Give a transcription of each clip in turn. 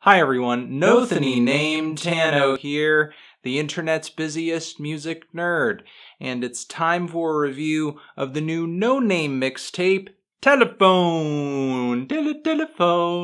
Hi everyone, Noname Tano here, the internet's busiest music nerd, and it's time for a review of the new Noname mixtape, Telefone.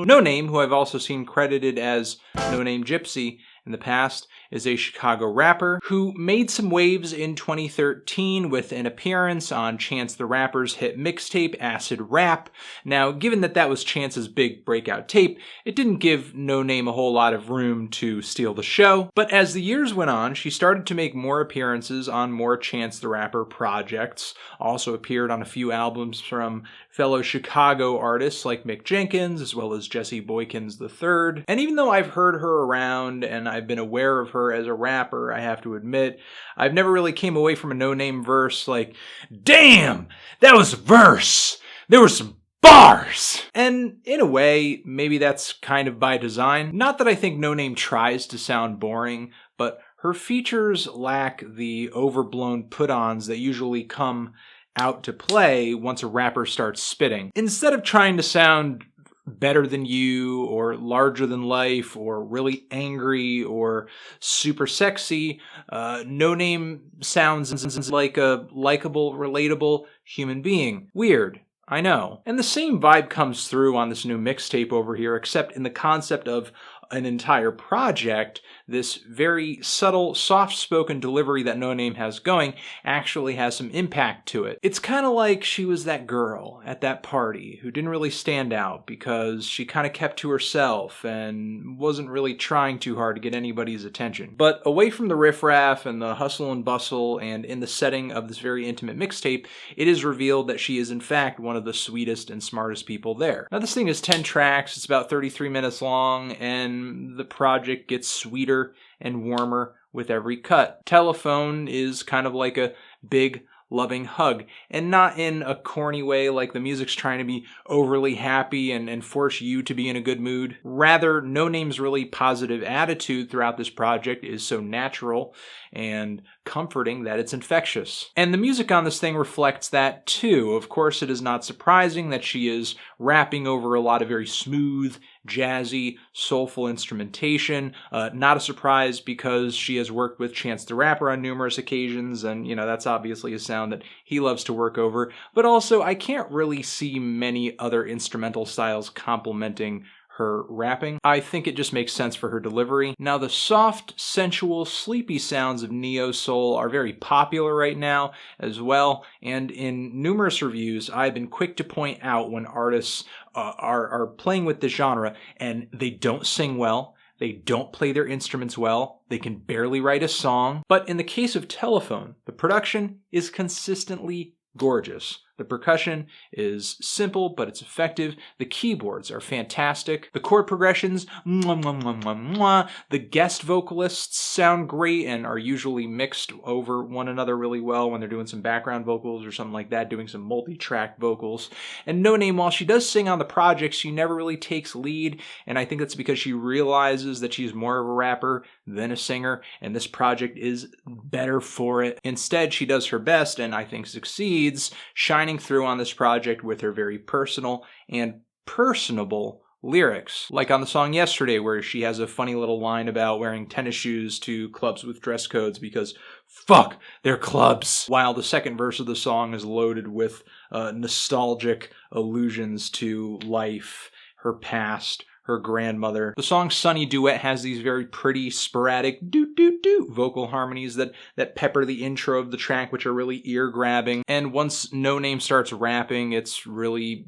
Noname, who I've also seen credited as Noname Gypsy in the past, is a Chicago rapper who made some waves in 2013 with an appearance on Chance the Rapper's hit mixtape, Acid Rap. Now, given that that was Chance's big breakout tape, it didn't give Noname a whole lot of room to steal the show, but as the years went on, she started to make more appearances on more Chance the Rapper projects, also appeared on a few albums from fellow Chicago artists like Mick Jenkins, as well as Jesse Boykins III. And even though I've heard her around and I've been aware of her as a rapper, I have to admit, I've never really came away from a Noname verse like, damn, that was a verse! There were some bars! And in a way, maybe that's kind of by design. Not that I think Noname tries to sound boring, but her features lack the overblown put-ons that usually come out to play once a rapper starts spitting. Instead of trying to sound better than you, or larger than life, or really angry, or super sexy, Noname sounds like a likable, relatable human being. Weird, I know. And the same vibe comes through on this new mixtape over here, except in the concept of an entire project, this very subtle, soft-spoken delivery that Noname has going actually has some impact to it. It's kind of like she was that girl at that party who didn't really stand out because she kind of kept to herself and wasn't really trying too hard to get anybody's attention. But away from the riffraff and the hustle and bustle, and in the setting of this very intimate mixtape, it is revealed that she is in fact one of the sweetest and smartest people there. Now this thing is 10 tracks, it's about 33 minutes long, and the project gets sweeter and warmer with every cut. Telefone is kind of like a big, loving hug, and not in a corny way like the music's trying to be overly happy and force you to be in a good mood. Rather, Noname's really positive attitude throughout this project is so natural and comforting that it's infectious. And the music on this thing reflects that too. Of course, it is not surprising that she is rapping over a lot of very smooth, jazzy, soulful instrumentation. Not a surprise because she has worked with Chance the Rapper on numerous occasions, and that's obviously a sound that he loves to work over. But also, I can't really see many other instrumental styles complementing her rapping. I think it just makes sense for her delivery. Now, the soft, sensual, sleepy sounds of neo-soul are very popular right now as well, and in numerous reviews, I've been quick to point out when artists are playing with the genre and they don't sing well, they don't play their instruments well, they can barely write a song. But in the case of Telefone, the production is consistently gorgeous. The percussion is simple, but it's effective. The keyboards are fantastic. The chord progressions, mwah, mwah, mwah, mwah, mwah. The guest vocalists sound great and are usually mixed over one another really well when they're doing some background vocals or something like that, doing some multi-track vocals. And Noname, while she does sing on the project, she never really takes lead, and I think that's because she realizes that she's more of a rapper than a singer, and this project is better for it. Instead, she does her best, and I think succeeds, shining through on this project with her very personal and personable lyrics. Like on the song Yesterday, where she has a funny little line about wearing tennis shoes to clubs with dress codes because fuck, they're clubs. While the second verse of the song is loaded with nostalgic allusions to life, her past, her grandmother. The song Sunny Duet has these very pretty, sporadic doo-doo-doo vocal harmonies that pepper the intro of the track, which are really ear-grabbing. And once Noname starts rapping, it's really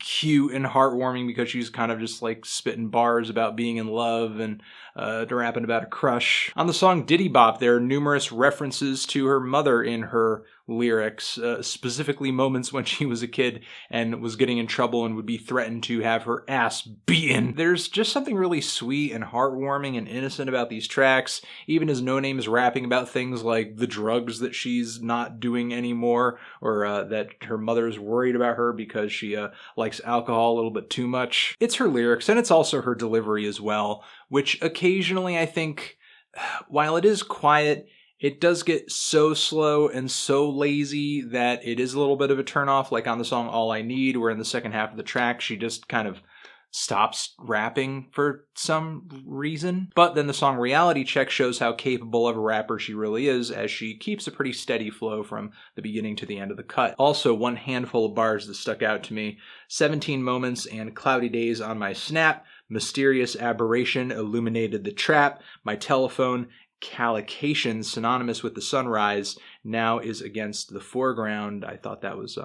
cute and heartwarming because she's kind of just like spitting bars about being in love and rapping about a crush. On the song Diddy Bop, there are numerous references to her mother in her lyrics, specifically moments when she was a kid and was getting in trouble and would be threatened to have her ass beaten. There's just something really sweet and heartwarming and innocent about these tracks, even as Noname is rapping about things like the drugs that she's not doing anymore, or that her mother's worried about her because she likes alcohol a little bit too much. It's her lyrics, and it's also her delivery as well, which occasionally I think, while it is quiet, it does get so slow and so lazy that it is a little bit of a turnoff, like on the song All I Need, where in the second half of the track she just kind of stops rapping for some reason. But then the song Reality Check shows how capable of a rapper she really is, as she keeps a pretty steady flow from the beginning to the end of the cut. Also, one handful of bars that stuck out to me: 17 moments and cloudy days on my snap, mysterious aberration illuminated the trap, my telephone calication synonymous with the sunrise now is against the foreground. I thought that was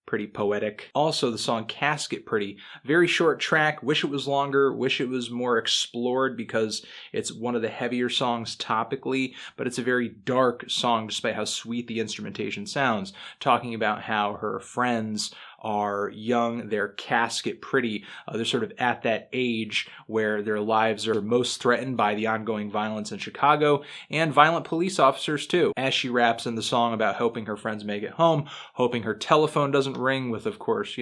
pretty poetic. Also, the song Casket Pretty, very short track. Wish it was longer, wish it was more explored, because it's one of the heavier songs topically, but it's a very dark song despite how sweet the instrumentation sounds, talking about how her friends are young, they're casket pretty, they're sort of at that age where their lives are most threatened by the ongoing violence in Chicago, and violent police officers too. As she raps in the song about hoping her friends make it home, hoping her telephone doesn't ring with, of course,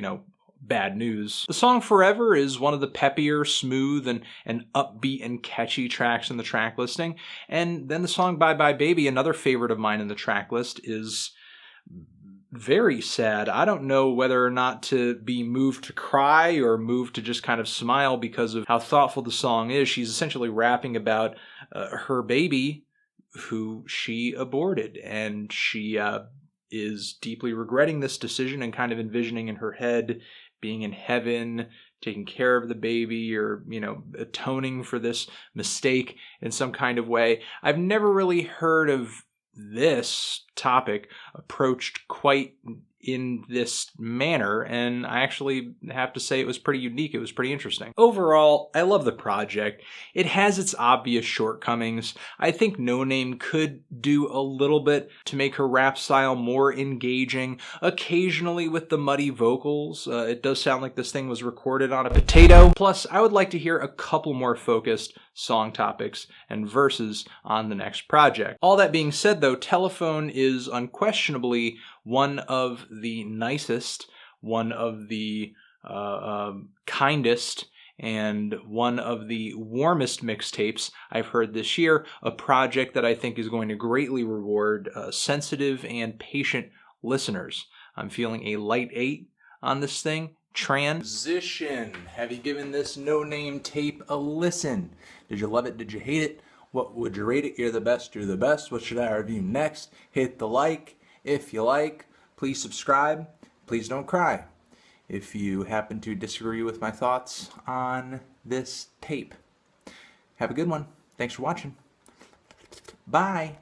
bad news. The song Forever is one of the peppier, smooth, and upbeat and catchy tracks in the track listing. And then the song Bye Bye Baby, another favorite of mine in the track list, is very sad. I don't know whether or not to be moved to cry or moved to just kind of smile because of how thoughtful the song is. She's essentially rapping about her baby who she aborted, and she is deeply regretting this decision and kind of envisioning in her head being in heaven, taking care of the baby, or, atoning for this mistake in some kind of way. I've never really heard of this topic approached quite in this manner, and I actually have to say it was pretty unique. It was pretty interesting. Overall, I love the project. It has its obvious shortcomings. I think Noname could do a little bit to make her rap style more engaging, occasionally with the muddy vocals. It does sound like this thing was recorded on a potato. Plus, I would like to hear a couple more focused song topics and verses on the next project. All that being said, though, Telefone is unquestionably one of the nicest, one of the kindest, and one of the warmest mixtapes I've heard this year, a project that I think is going to greatly reward sensitive and patient listeners. I'm feeling a light 8 on this thing. Transition. Have you given this Noname tape a listen? Did you love it? Did you hate it? What would you rate it? You're the best. You're the best. What should I review next? Hit the like. If you like, please subscribe. Please don't cry if you happen to disagree with my thoughts on this tape. Have a good one. Thanks for watching. Bye.